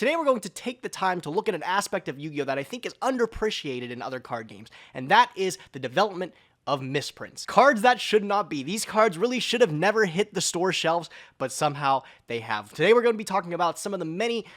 Today we're going to take the time to look at an aspect of Yu-Gi-Oh! That I think is underappreciated in other card games, and that is the development of misprints. Cards that should not be. These cards really should have never hit the store shelves, but somehow they have. Today we're going to be talking about some of the many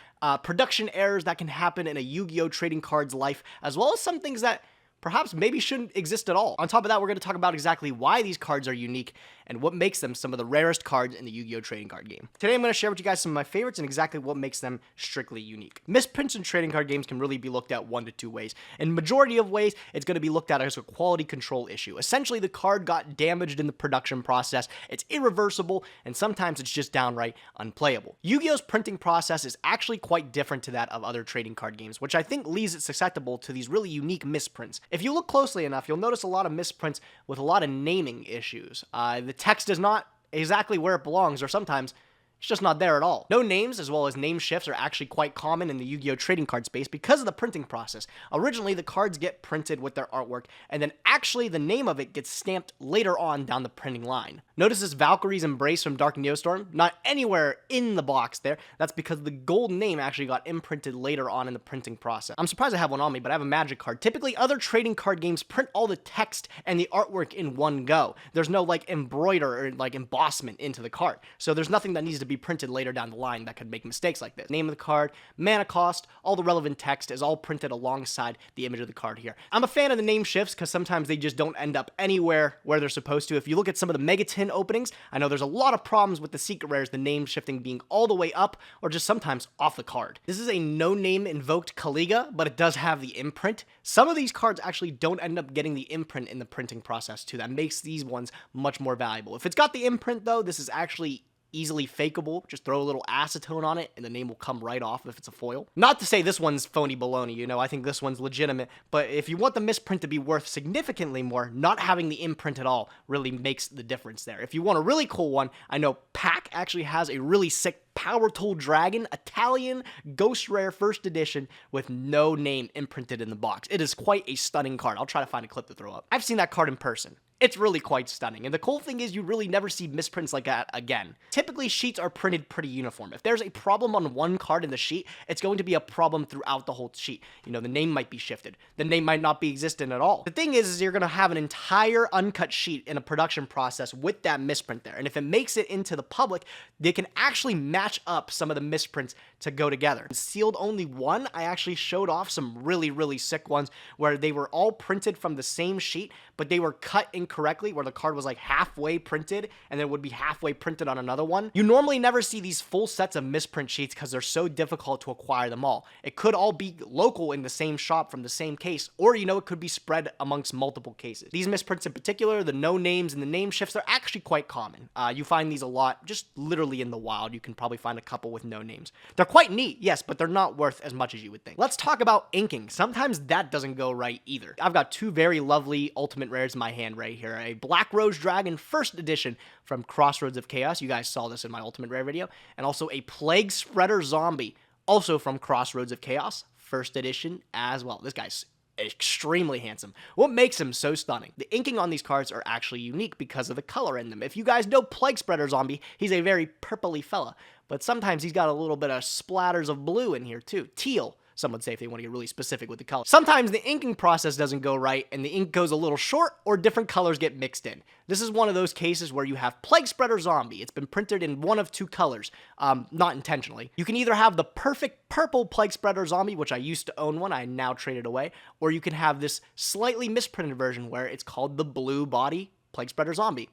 production errors that can happen in a Yu-Gi-Oh! Trading card's life, as well as some things that perhaps maybe shouldn't exist at all. On top of that, we're going to talk about exactly why these cards are unique and what makes them some of the rarest cards in the Yu-Gi-Oh! Trading card game. Today I'm going to share with you guys some of my favorites and exactly what makes them strictly unique. Misprints in trading card games can really be looked at one to two ways. In majority of ways, it's going to be looked at as a quality control issue. Essentially, the card got damaged in the production process, it's irreversible, and sometimes it's just downright unplayable. Yu-Gi-Oh!'s printing process is actually quite different to that of other trading card games, which I think leaves it susceptible to these really unique misprints. If you look closely enough, you'll notice a lot of misprints with a lot of naming issues. The text is not exactly where it belongs, or sometimes it's just not there at all. No names, as well as name shifts, are actually quite common in the Yu-Gi-Oh! Trading card space because of the printing process. Originally, the cards get printed with their artwork, and then actually the name of it gets stamped later on down the printing line. Notice this Valkyrie's Embrace from Dark Neostorm? Not anywhere in the box there. That's because the gold name actually got imprinted later on in the printing process. I'm surprised I have one on me, but I have a Magic card. Typically, other trading card games print all the text and the artwork in one go. There's no like embroider or like embossment into the card. So there's nothing that needs to be printed later down the line that could make mistakes like this. Name of the card, mana cost, all the relevant text is all printed alongside the image of the card here. I'm a fan of the name shifts because sometimes they just don't end up anywhere where they're supposed to. If you look at some of the Megatin openings, I know there's a lot of problems with the secret rares, the name shifting being all the way up or just sometimes off the card. This is a no-name invoked Kaliga, but it does have the imprint. Some of these cards actually don't end up getting the imprint in the printing process too. That makes these ones much more valuable. If it's got the imprint though, this is actually easily fakeable. Just throw a little acetone on it and the name will come right off if it's a foil. Not to say this one's phony baloney, you know, I think this one's legitimate, but if you want the misprint to be worth significantly more, not having the imprint at all really makes the difference there. If you want a really cool one, I know Pack actually has a really sick Power Tool Dragon, Italian Ghost Rare First Edition with no name imprinted in the box. It is quite a stunning card. I'll try to find a clip to throw up. I've seen that card in person. It's really quite stunning, and the cool thing is you really never see misprints like that again. Typically, sheets are printed pretty uniform. If there's a problem on one card in the sheet, it's going to be a problem throughout the whole sheet. You know, the name might be shifted. The name might not be existent at all. The thing is you're going to have an entire uncut sheet in a production process with that misprint there, and if it makes it into the public, they can actually match up some of the misprints to go together. Sealed only one, I actually showed off some really sick ones where they were all printed from the same sheet, but they were cut incorrectly, where the card was like halfway printed and then would be halfway printed on another one. You normally never see these full sets of misprint sheets because they're so difficult to acquire them all. It could all be local in the same shop from the same case, or you know, it could be spread amongst multiple cases. These misprints in particular, the no names and the name shifts, they're actually quite common. You find these a lot, just literally in the wild. You can probably find a couple with no names. They're quite neat, yes, but they're not worth as much as you would think. Let's talk about inking. Sometimes that doesn't go right either. I've got two very lovely ultimate rares in my hand right here. A Black Rose Dragon First Edition from Crossroads of Chaos. You guys saw this in my ultimate rare video. And also a Plague Spreader Zombie, also from Crossroads of Chaos, First Edition as well. This guy's extremely handsome. What makes him so stunning? The inking on these cards are actually unique because of the color in them. If you guys know Plague Spreader Zombie, he's a very purpley fella, but sometimes he's got a little bit of splatters of blue in here too. Teal, some would say, if they want to get really specific with the color. Sometimes the inking process doesn't go right and the ink goes a little short or different colors get mixed in. This is one of those cases where you have Plague Spreader Zombie. It's been printed in one of two colors, not intentionally. You can either have the perfect purple Plague Spreader Zombie, which I used to own one, I now traded away, or you can have this slightly misprinted version where it's called the Blue Body Plague Spreader Zombie.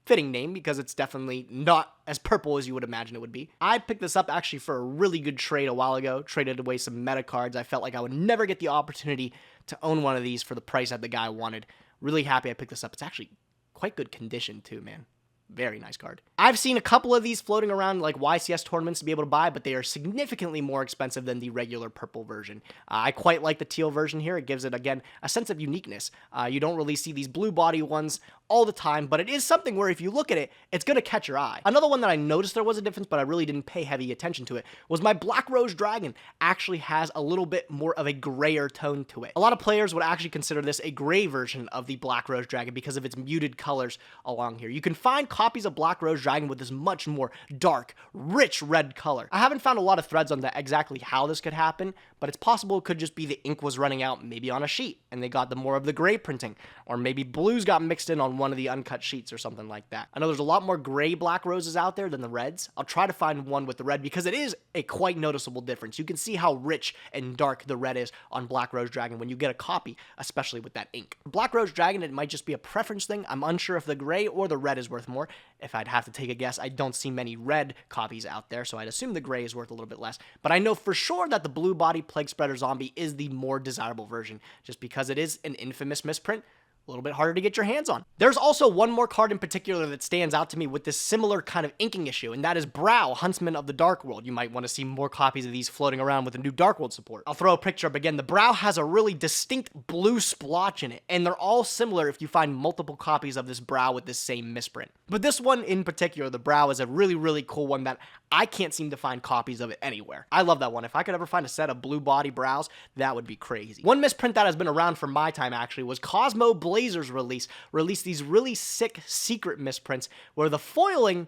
Fitting name because it's definitely not as purple as you would imagine it would be. I picked this up actually for a really good trade a while ago, traded away some meta cards. I felt like I would never get the opportunity to own one of these for the price that the guy wanted. Really happy I picked this up. It's actually quite good condition too, man. Very nice card. I've seen a couple of these floating around like YCS tournaments to be able to buy, but they are significantly more expensive than the regular purple version. I quite like the teal version here. It gives it, again, a sense of uniqueness. You don't really see these blue body ones all the time, but it is something where if you look at it, it's going to catch your eye. Another one that I noticed there was a difference, but I really didn't pay heavy attention to it, was my Black Rose Dragon actually has a little bit more of a grayer tone to it. A lot of players would actually consider this a gray version of the Black Rose Dragon because of its muted colors along here. You can find copies of Black Rose Dragon with this much more dark, rich red color. I haven't found a lot of threads on exactly how this could happen, but it's possible it could just be the ink was running out maybe on a sheet and they got the more of the gray printing, or maybe blues got mixed in on one of the uncut sheets or something like that. I know there's a lot more gray Black Roses out there than the reds. I'll try to find one with the red because it is a quite noticeable difference. You can see how rich and dark the red is on Black Rose Dragon when you get a copy, especially with that ink. Black Rose Dragon, it might just be a preference thing. I'm unsure if the gray or the red is worth more. If I'd have to take a guess, I don't see many red copies out there, so I'd assume the gray is worth a little bit less. But I know for sure that the blue body Plague Spreader Zombie is the more desirable version, just because it is an infamous misprint. A little bit harder to get your hands on. There's also one more card in particular that stands out to me with this similar kind of inking issue, and that is Brow, Huntsman of the Dark World. You might want to see more copies of these floating around with the new Dark World support. I'll throw a picture up again. The Brow has a really distinct blue splotch in it, and they're all similar if you find multiple copies of this Brow with this same misprint. But this one in particular, the Brow, is a really, really cool one that I can't seem to find copies of it anywhere. I love that one. If I could ever find a set of blue body Brows, that would be crazy. One misprint that has been around for my time actually was Cosmo Blazer's released these really sick secret misprints where the foiling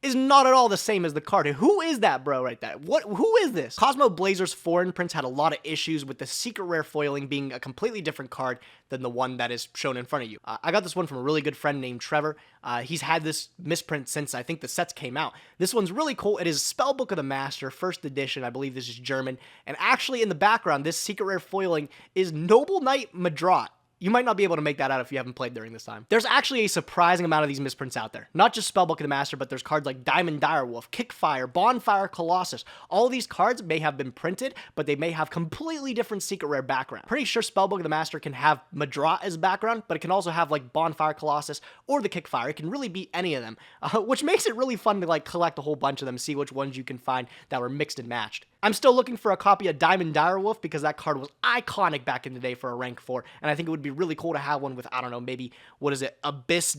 is not at all the same as the card. Who is that bro right there? Who is this? Cosmo Blazer's foreign prints had a lot of issues with the secret rare foiling being a completely different card than the one that is shown in front of you. I got this one from a really good friend named Trevor. He's had this misprint since I think the sets came out. This one's really cool. It is Spellbook of the Master, first edition. I believe this is German. And actually in the background, this secret rare foiling is Noble Knight Madrat. You might not be able to make that out if you haven't played during this time. There's actually a surprising amount of these misprints out there. Not just Spellbook of the Master, but there's cards like Diamond Direwolf, Kickfire, Bonfire Colossus. All of these cards may have been printed, but they may have completely different secret rare background. Pretty sure Spellbook of the Master can have Madrat as background, but it can also have like Bonfire Colossus or the Kickfire. It can really be any of them, which makes it really fun to like collect a whole bunch of them, see which ones you can find that were mixed and matched. I'm still looking for a copy of Diamond Direwolf because that card was iconic back in the day for a rank 4, and I think it would be really cool to have one with, I don't know, maybe, what is it, Abyss,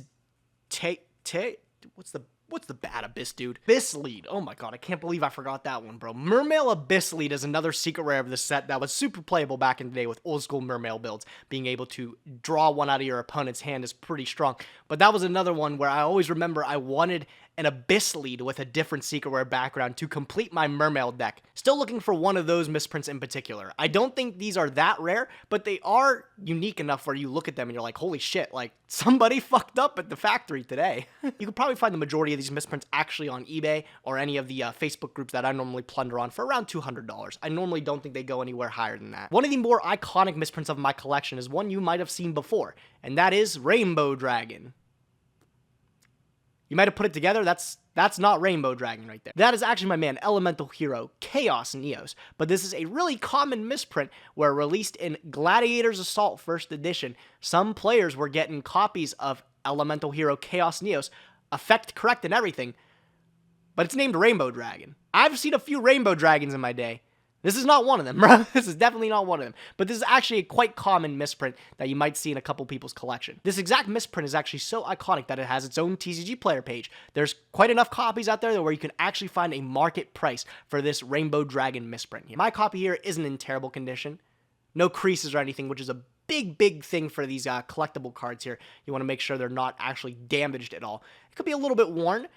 what's the bad Abyss dude? Abyss Lead. Oh my god, I can't believe I forgot that one, bro. Mermail Abyss Lead is another secret rare of the set that was super playable back in the day with old school Mermail builds. Being able to draw one out of your opponent's hand is pretty strong. But that was another one where I always remember I wanted an Abyss Lead with a different secret rare background to complete my Mermail deck. Still looking for one of those misprints in particular. I don't think these are that rare, but they are unique enough where you look at them and you're like, holy shit, like somebody fucked up at the factory today. You could probably find the majority of these misprints actually on eBay or any of the Facebook groups that I normally plunder on for around $200. I normally don't think they go anywhere higher than that. One of the more iconic misprints of my collection is one you might have seen before, and that is Rainbow Dragon. You might have put it together, that's not Rainbow Dragon right there. That is actually my man, Elemental Hero, Chaos Neos. But this is a really common misprint where released in Gladiator's Assault First Edition, some players were getting copies of Elemental Hero, Chaos Neos, effect correct and everything, but it's named Rainbow Dragon. I've seen a few Rainbow Dragons in my day. This is not one of them, bro. This is definitely not one of them. But this is actually a quite common misprint that you might see in a couple people's collection. This exact misprint is actually so iconic that it has its own TCG player page. There's quite enough copies out there where you can actually find a market price for this Rainbow Dragon misprint. My copy here isn't in terrible condition. No creases or anything, which is a big thing for these collectible cards here. You want to make sure they're not actually damaged at all. It could be a little bit worn,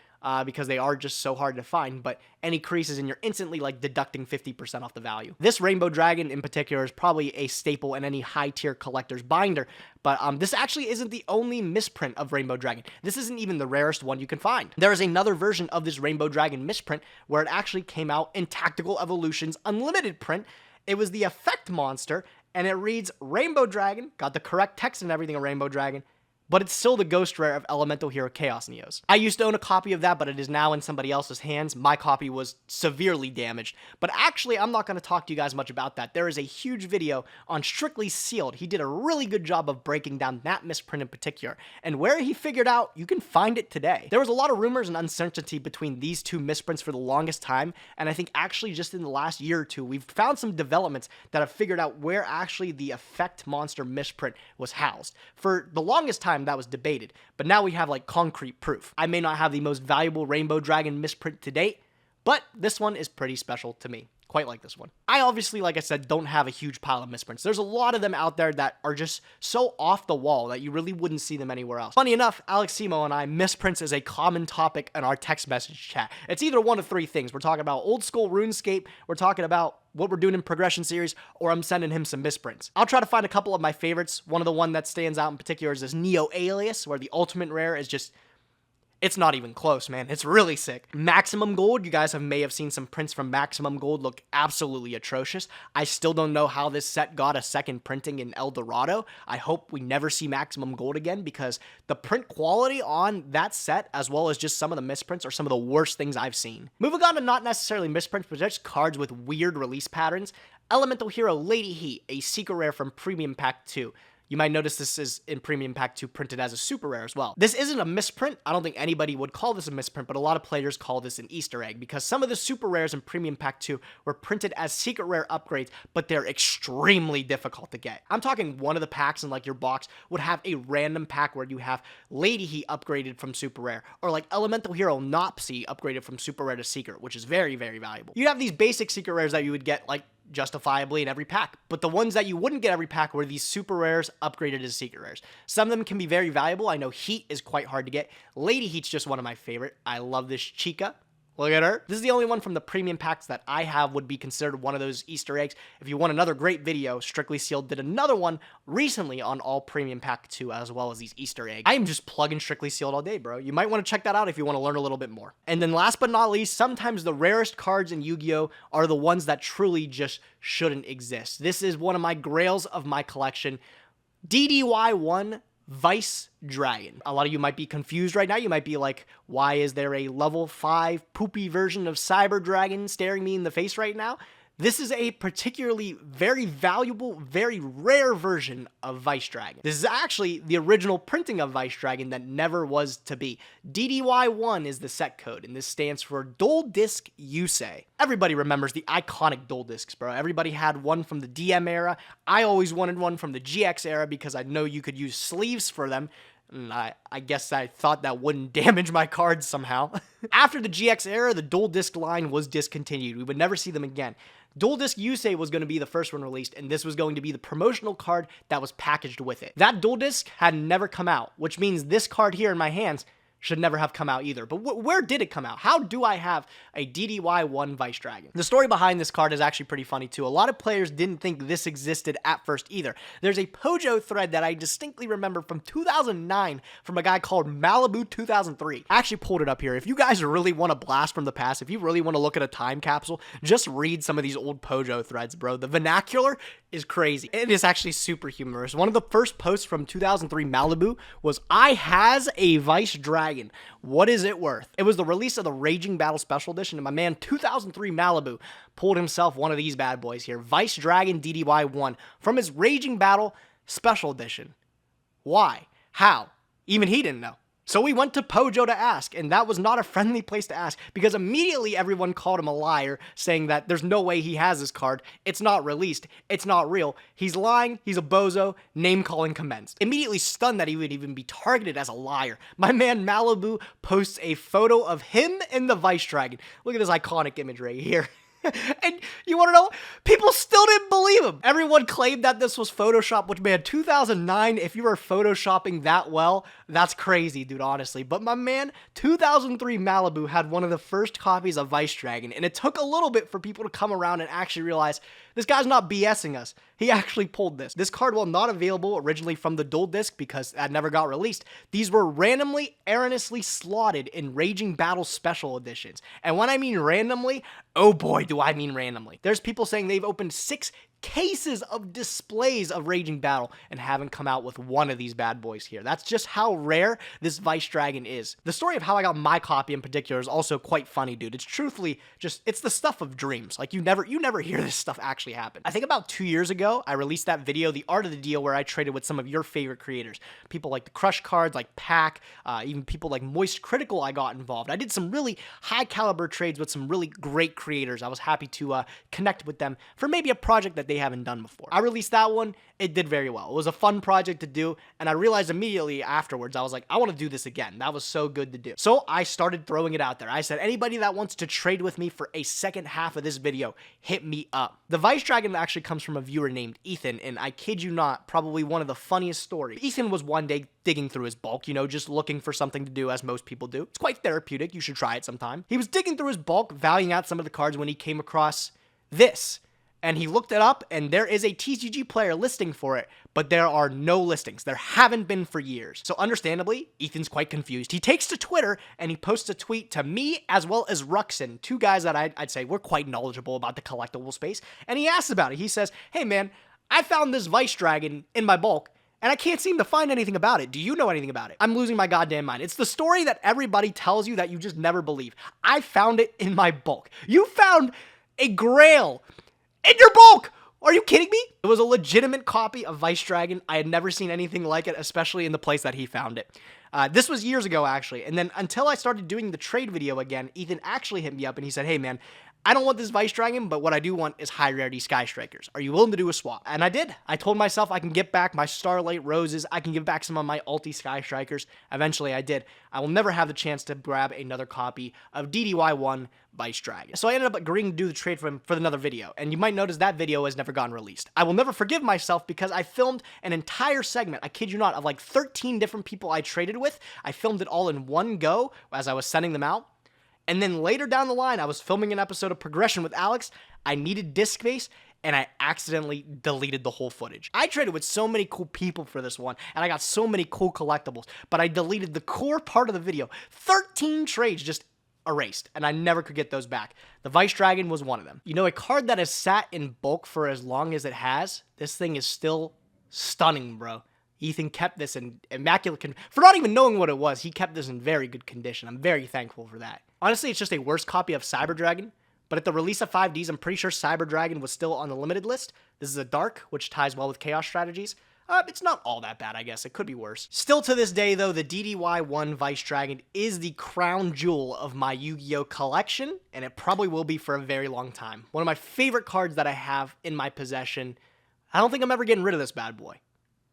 because they are just so hard to find, but any creases and you're instantly like deducting 50% off the value. This Rainbow Dragon in particular is probably a staple in any high tier collector's binder, but this actually isn't the only misprint of Rainbow Dragon. This isn't even the rarest one you can find. There is another version of this Rainbow Dragon misprint where it actually came out in Tactical Evolutions Unlimited print. It was the Effect Monster, and it reads Rainbow Dragon, got the correct text and everything of Rainbow Dragon, but it's still the ghost rare of Elemental Hero Chaos Neos. I used to own a copy of that, but it is now in somebody else's hands. My copy was severely damaged, but actually, I'm not going to talk to you guys much about that. There is a huge video on Strictly Sealed. He did a really good job of breaking down that misprint in particular, and where he figured out, you can find it today. There was a lot of rumors and uncertainty between these two misprints for the longest time, and I think actually just in the last year or two, we've found some developments that have figured out where actually the Effect Monster misprint was housed. For the longest time, time that was debated, but now we have like concrete proof. I may not have the most valuable Rainbow Dragon misprint to date, but this one is pretty special to me. Quite like this one. I obviously, like I said, don't have a huge pile of misprints. There's a lot of them out there that are just so off the wall that you really wouldn't see them anywhere else. Funny enough, Alex Simo and I, misprints is a common topic in our text message chat. It's either one of three things. We're talking about old school RuneScape, we're talking about what we're doing in progression series, or I'm sending him some misprints. I'll try to find a couple of my favorites. One of the one that stands out in particular is this Neo Alias, where the ultimate rare is just... it's not even close, man. It's really sick. Maximum Gold, you guys may have seen some prints from Maximum Gold look absolutely atrocious. I still don't know how this set got a second printing in El Dorado. I hope we never see Maximum Gold again because the print quality on that set, as well as just some of the misprints, are some of the worst things I've seen. Moving on to not necessarily misprints, but just cards with weird release patterns. Elemental Hero Lady Heat, a secret rare from Premium Pack 2. You might notice this is in Premium Pack 2 printed as a super rare as well. This isn't a misprint. I don't think anybody would call this a misprint, but a lot of players call this an Easter egg because some of the super rares in Premium Pack 2 were printed as secret rare upgrades, but they're extremely difficult to get. I'm talking one of the packs in like your box would have a random pack where you have Lady Heat upgraded from super rare, or like Elemental Hero Nopsy upgraded from super rare to secret, which is very, very valuable. You have these basic secret rares that you would get like justifiably in every pack, but the ones that you wouldn't get every pack were these super rares upgraded as secret rares. Some of them can be very valuable. I know Heat is quite hard to get. Lady Heat's just one of my favorite. I love this Chica. Look at her. This is the only one from the premium packs that I have would be considered one of those Easter eggs. If you want another great video, Strictly Sealed did another one recently on all premium pack 2 as well as these Easter eggs. I am just plugging Strictly Sealed all day, bro. You might want to check that out if you want to learn a little bit more. And then last but not least, sometimes the rarest cards in Yu-Gi-Oh! Are the ones that truly just shouldn't exist. This is one of my grails of my collection. DDY1 Vice Dragon. A lot of you might be confused right now. You might be like, why is there a level 5 poopy version of Cyber Dragon staring me in the face right now? This is a particularly very valuable, very rare version of Vice Dragon. This is actually the original printing of Vice Dragon that never was to be. DDY1 is the set code, and this stands for Dual Disc Yusei. Everybody remembers the iconic dual discs, bro. Everybody had one from the DM era. I always wanted one from the GX era because I know you could use sleeves for them. And I guess I thought that wouldn't damage my cards somehow. After the GX era, the dual disc line was discontinued. We would never see them again. Dual Disc Yusei was going to be the first one released, and this was going to be the promotional card that was packaged with it. That dual disc had never come out, which means this card here in my hands should never have come out either. But where did it come out? How do I have a DDY1 Vice Dragon? The story behind this card is actually pretty funny too. A lot of players didn't think this existed at first either. There's a Pojo thread that I distinctly remember from 2009 from a guy called Malibu 2003. I actually pulled it up here. If you guys really want to blast from the past, if you really want to look at a time capsule, just read some of these old Pojo threads, bro. The vernacular is crazy. It is actually super humorous. One of the first posts from 2003 Malibu was, I has a Vice Dragon. What is it worth? It was the release of the Raging Battle Special Edition, and my man 2003 Malibu pulled himself one of these bad boys here. Vice Dragon DDY1 from his Raging Battle Special Edition. Why? How? Even he didn't know. So we went to Pojo to ask, and that was not a friendly place to ask, because immediately everyone called him a liar, saying that there's no way he has this card, it's not released, it's not real, he's lying, he's a bozo, name-calling commenced. Immediately stunned that he would even be targeted as a liar, my man Malibu posts a photo of him and the Vice Dragon. Look at this iconic image right here. And you want to know? People still didn't believe him. Everyone claimed that this was Photoshop, which, man, 2009, if you were Photoshopping that well, that's crazy, dude, honestly. But my man, 2003 Malibu had one of the first copies of Vice Dragon, and it took a little bit for people to come around and actually realize this guy's not BSing us. He actually pulled this. This card, while not available originally from the dual disc because that never got released, these were randomly, erroneously slotted in Raging Battle Special Editions. And when I mean randomly, oh boy, do I mean randomly. There's people saying they've opened 6 cases of displays of Raging Battle and haven't come out with one of these bad boys here. That's just how rare this Vice Dragon is. The story of how I got my copy in particular is also quite funny, dude. It's truthfully just, it's the stuff of dreams. Like you never hear this stuff actually happen. I think about 2 years ago, I released that video, The Art of the Deal, where I traded with some of your favorite creators. People like the Crush Cards, like Pack, even people like Moist Critical I got involved. I did some really high caliber trades with some really great creators. I was happy to connect with them for maybe a project that they they haven't done before. I released that one. It did very well. It was a fun project to do, and I realized immediately afterwards, I was like, I want to do this again. That was so good to do. So I started throwing it out there. I said, anybody that wants to trade with me for a second half of this video, hit me up. The Vice Dragon actually comes from a viewer named Ethan, and I kid you not, probably one of the funniest stories. Ethan was one day digging through his bulk, you know, just looking for something to do as most people do. It's quite therapeutic. You should try it sometime. He was digging through his bulk, valuing out some of the cards when he came across this. And he looked it up, and there is a TCG player listing for it, but there are no listings. There haven't been for years. So understandably, Ethan's quite confused. He takes to Twitter, and he posts a tweet to me as well as Ruxin, two guys that I'd say were quite knowledgeable about the collectible space, and he asks about it. He says, hey man, I found this Vice Dragon in my bulk, and I can't seem to find anything about it. Do you know anything about it? I'm losing my goddamn mind. It's the story that everybody tells you that you just never believe. I found it in my bulk. You found a grail in your bulk! Are you kidding me? It was a legitimate copy of Vice Dragon. I had never seen anything like it, especially in the place that he found it. This was years ago, actually. And then until I started doing the trade video again, Ethan actually hit me up and he said, hey man, I don't want this Vice Dragon, but what I do want is high rarity Sky Strikers. Are you willing to do a swap? And I did. I told myself I can get back my Starlight Roses. I can give back some of my Ulti Sky Strikers. Eventually I did. I will never have the chance to grab another copy of DDY1 Vice Dragon. So I ended up agreeing to do the trade for him for another video. And you might notice that video has never gotten released. I will never forgive myself because I filmed an entire segment, I kid you not, of like 13 different people I traded with. I filmed it all in one go as I was sending them out. And then later down the line, I was filming an episode of Progression with Alex. I needed disk space, and I accidentally deleted the whole footage. I traded with so many cool people for this one, and I got so many cool collectibles, but I deleted the core part of the video. 13 trades just erased, and I never could get those back. The Vice Dragon was one of them. You know, a card that has sat in bulk for as long as it has, this thing is still stunning, bro. Ethan kept this in immaculate condition. For not even knowing what it was, he kept this in very good condition. I'm very thankful for that. Honestly, it's just a worse copy of Cyber Dragon, but at the release of 5Ds, I'm pretty sure Cyber Dragon was still on the limited list. This is a dark, which ties well with Chaos Strategies. It's not all that bad, I guess. It could be worse. Still to this day, though, the DDY1 Vice Dragon is the crown jewel of my Yu-Gi-Oh collection, and it probably will be for a very long time. One of my favorite cards that I have in my possession. I don't think I'm ever getting rid of this bad boy.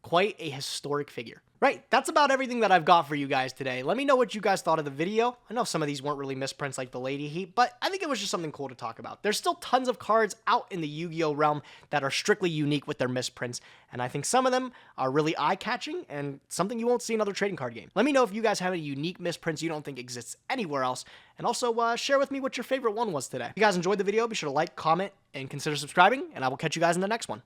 Quite a historic figure. Right, that's about everything that I've got for you guys today. Let me know what you guys thought of the video. I know some of these weren't really misprints like the Lady Heat, but I think it was just something cool to talk about. There's still tons of cards out in the Yu-Gi-Oh realm that are strictly unique with their misprints, and I think some of them are really eye-catching and something you won't see in other trading card games. Let me know if you guys have any unique misprints you don't think exists anywhere else, and also share with me what your favorite one was today. If you guys enjoyed the video, be sure to like, comment, and consider subscribing, and I will catch you guys in the next one.